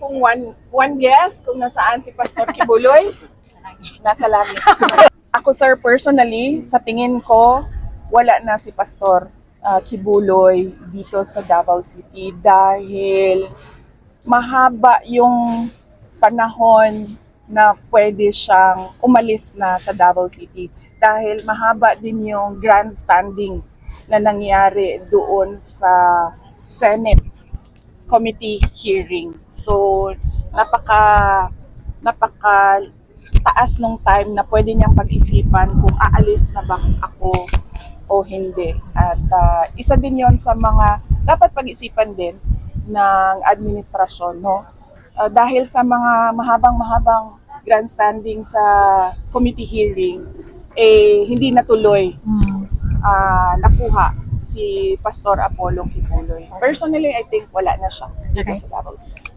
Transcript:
kung one guess kung nasaan si Pastor Kibuloy? Nasa langit. Ako sir, personally, sa tingin ko, wala na si Pastor Kibuloy dito sa Davao City dahil mahaba yung panahon na pwede siyang umalis na sa Davao City dahil mahaba din yung grandstanding na nangyari doon sa Senate committee hearing. So, napaka taas nung time na pwede niyang pag-isipan kung aalis na ba ako o hindi. At isa din yon sa mga dapat pag-isipan din ng administrasyon, no? Dahil sa mga mahabang grandstanding sa committee hearing, hindi natuloy nakuha si Pastor Apollo Kibuloy. Personally, I think wala na siya dito sa Davao City.